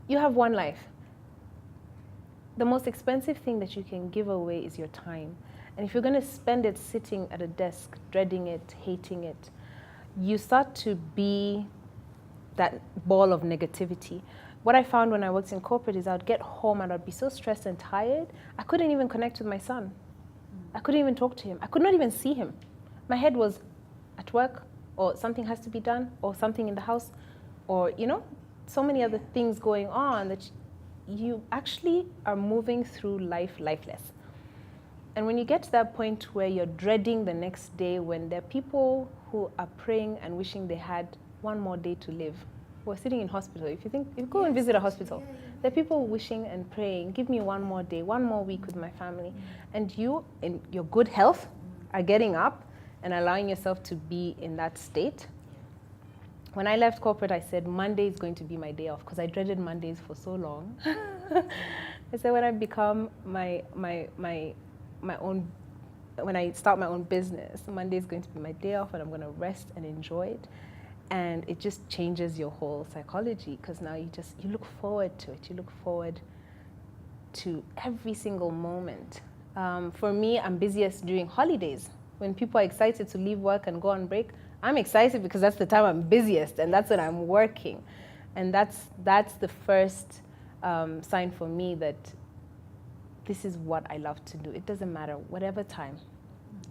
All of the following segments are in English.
You have one life. The most expensive thing that you can give away is your time. And if you're going to spend it sitting at a desk, dreading it, hating it, you start to be that ball of negativity. What I found when I worked in corporate is I'd get home and I'd be so stressed and tired, I couldn't even connect with my son. I couldn't even talk to him. I could not even see him. My head was at work, or something has to be done, or something in the house, or, so many other things going on that you actually are moving through life lifeless. And when you get to that point where you're dreading the next day, when there are people who are praying and wishing they had one more day to live, who are sitting in hospital. If you go and visit a hospital, there are people wishing and praying, give me one more day, one more week with my family. And you, in your good health, are getting up and allowing yourself to be in that state. When I left corporate, I said Monday is going to be my day off, because I dreaded Mondays for so long. I said when I become my own, when I start my own business, Monday is going to be my day off, and I'm going to rest and enjoy it. And it just changes your whole psychology, because now you look forward to it. You look forward to every single moment. For me, I'm busiest during holidays. When people are excited to leave work and go on break, I'm excited because that's the time I'm busiest, and that's when I'm working. And that's the first sign for me that this is what I love to do. It doesn't matter, whatever time.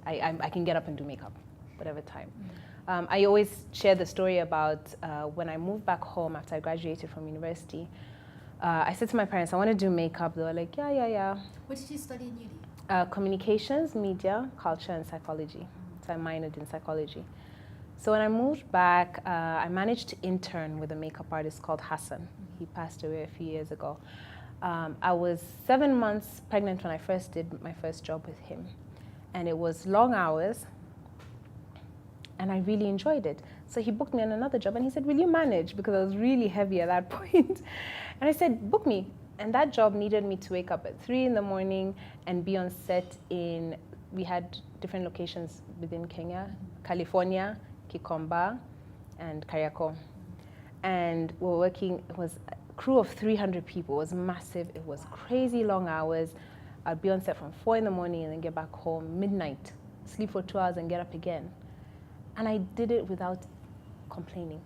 I can get up and do makeup, whatever time. I always share the story about when I moved back home after I graduated from university. I said to my parents, I want to do makeup. They were like, yeah. What did you study in uni? Communications, media, culture, and psychology. So I minored in psychology. So when I moved back, I managed to intern with a makeup artist called Hassan. He passed away a few years ago. I was 7 months pregnant when I first did my first job with him. And it was long hours, and I really enjoyed it. So he booked me on another job, and he said, will you manage? Because I was really heavy at that point. And I said, book me. And that job needed me to wake up at 3 in the morning and be on set we had different locations within Kenya, California, Kikomba, and Kariako. And we were working, it was a crew of 300 people. It was massive. It was crazy long hours. I'd be on set from 4 in the morning and then get back home midnight, sleep for 2 hours and get up again. And I did it without complaining.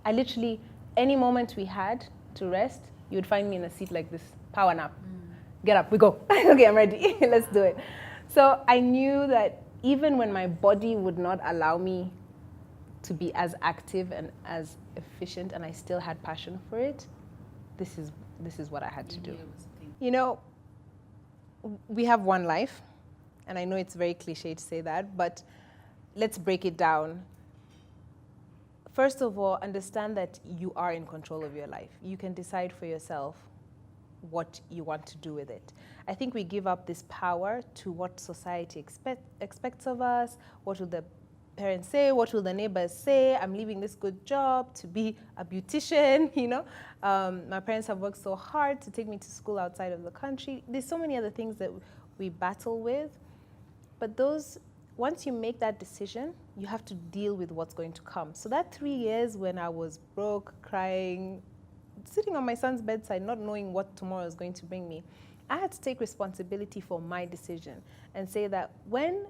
I literally, any moment we had to rest, you would find me in a seat like this, power nap. Get up, we go. Okay, I'm ready, let's do it. So I knew that even when my body would not allow me to be as active and as efficient, and I still had passion for it, this is what I had to do. We have one life, and I know it's very cliche to say that, but let's break it down. First of all, understand that you are in control of your life. You can decide for yourself what you want to do with it. I think we give up this power to what society expects of us. What will the parents say? What will the neighbors say? I'm leaving this good job to be a beautician, My parents have worked so hard to take me to school outside of the country. There's so many other things that we battle with. But once you make that decision, you have to deal with what's going to come. So that 3 years when I was broke, crying, sitting on my son's bedside, not knowing what tomorrow is going to bring me, I had to take responsibility for my decision and say that when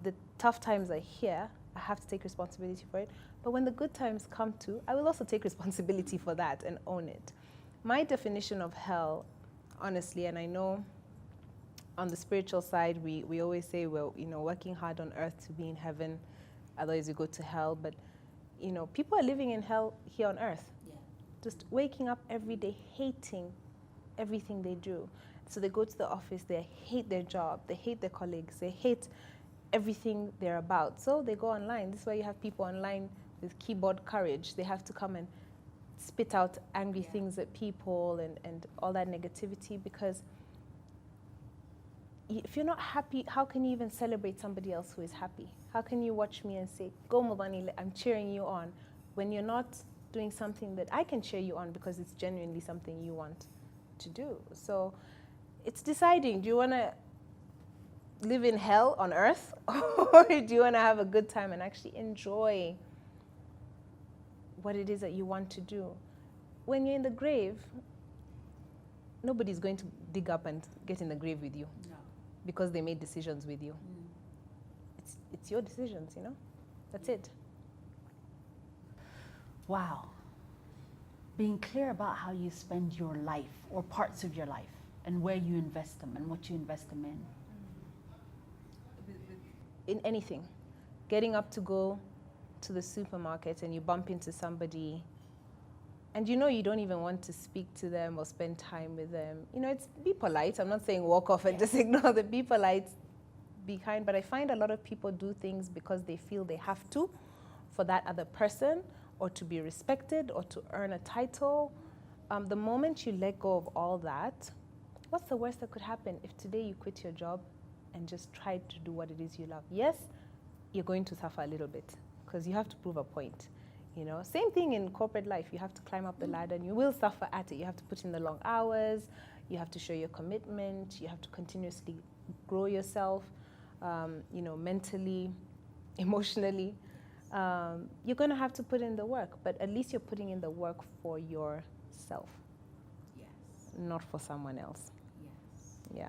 the tough times are here, I have to take responsibility for it. But when the good times come too, I will also take responsibility for that and own it. My definition of hell, honestly, and I know on the spiritual side, we always say, well, working hard on earth to be in heaven, otherwise you go to hell. But, people are living in hell here on earth. Yeah. Just waking up every day, hating everything they do. So they go to the office, they hate their job, they hate their colleagues, they hate everything they're about. So they go online. This is why you have people online with keyboard courage. They have to come and spit out angry things at people and all that negativity, because if you're not happy, how can you even celebrate somebody else who is happy? How can you watch me and say, go Muthoni, I'm cheering you on, when you're not doing something that I can cheer you on because it's genuinely something you want to do? So it's deciding, do you want to live in hell on earth, or do you want to have a good time and actually enjoy what it is that you want to do? when you're in the grave, nobody's going to dig up and get in the grave with you. No. Because they made decisions with you. It's your decisions, you know? That's it. Wow. Being clear about how you spend your life or parts of your life and where you invest them and what you invest them in. In anything. Getting up to go to the supermarket and you bump into somebody and you know you don't even want to speak to them or spend time with them. You know, it's be polite. I'm not saying walk off and just ignore them. Be polite, be kind. But I find a lot of people do things because they feel they have to for that other person or to be respected or to earn a title. The moment you let go of all that, what's the worst that could happen if today you quit your job and just try to do what it is you love? Yes, you're going to suffer a little bit because you have to prove a point. You know, same thing in corporate life. You have to climb up the ladder and you will suffer at it. You have to put in the long hours. You have to show your commitment. You have to continuously grow yourself, you know, mentally, emotionally. You're going to have to put in the work, but at least you're putting in the work for yourself. Yes. Not for someone else. Yes. Yeah.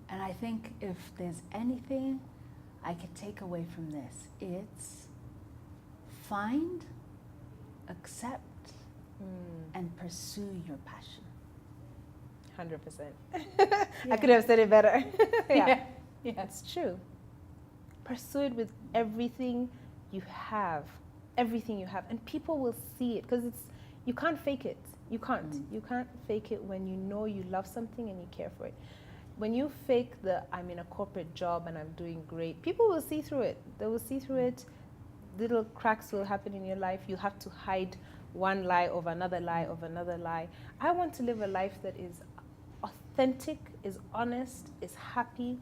And I think if there's anything I could take away from this, it's find, accept, and pursue your passion. 100%. Yeah. I could have said it better. Yeah. It's true. Pursue it with everything you have. Everything you have. And people will see it because you can't fake it. You can't. You can't fake it when you know you love something and you care for it. When you fake I'm in a corporate job and I'm doing great, people will see through it. They will see through it. Little cracks will happen in your life. You have to hide one lie of another lie of another lie. I want to live a life that is authentic, is honest, is happy,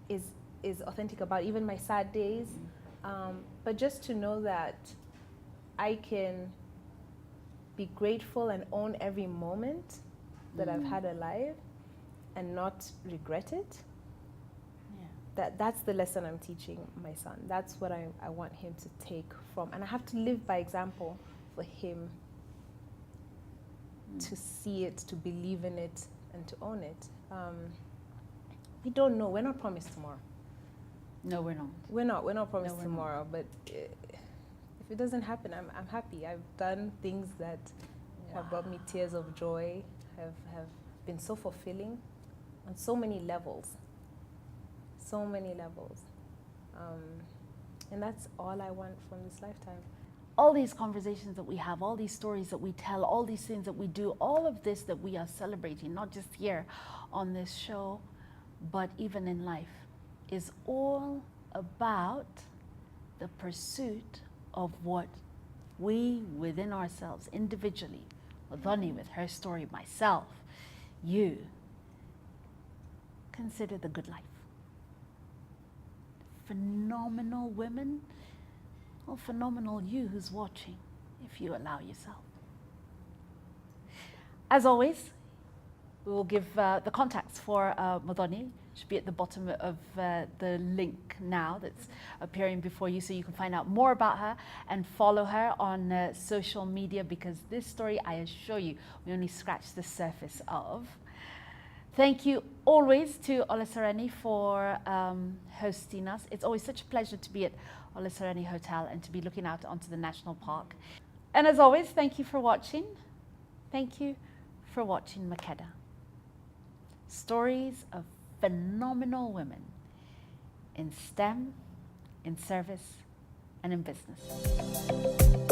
is authentic about even my sad days. But just to know that I can be grateful and own every moment that I've had alive and not regret it. That's the lesson I'm teaching my son. That's what I want him to take from. And I have to live by example for him to see it, to believe in it, and to own it. We don't know. We're not promised tomorrow. No, we're not. We're not promised we're tomorrow. But if it doesn't happen, I'm happy. I've done things that have brought me tears of joy, have been so fulfilling on so many levels. So many levels. And that's all I want from this lifetime. All these conversations that we have, all these stories that we tell, all these things that we do, all of this that we are celebrating, not just here on this show, but even in life, is all about the pursuit of what we within ourselves, individually, Muthoni with her story, myself, you, consider the good life. Phenomenal women, or phenomenal you who's watching, if you allow yourself. As always, we will give the contacts for Muthoni. Should be at the bottom of the link now that's appearing before you, so you can find out more about her and follow her on social media, because this story, I assure you, we only scratched the surface of. Thank you always to Olusereni for hosting us. It's always such a pleasure to be at Olusereni Hotel and to be looking out onto the National Park. And as always, thank you for watching. Thank you for watching MAKEDA. Stories of phenomenal women in STEM, in service, and in business.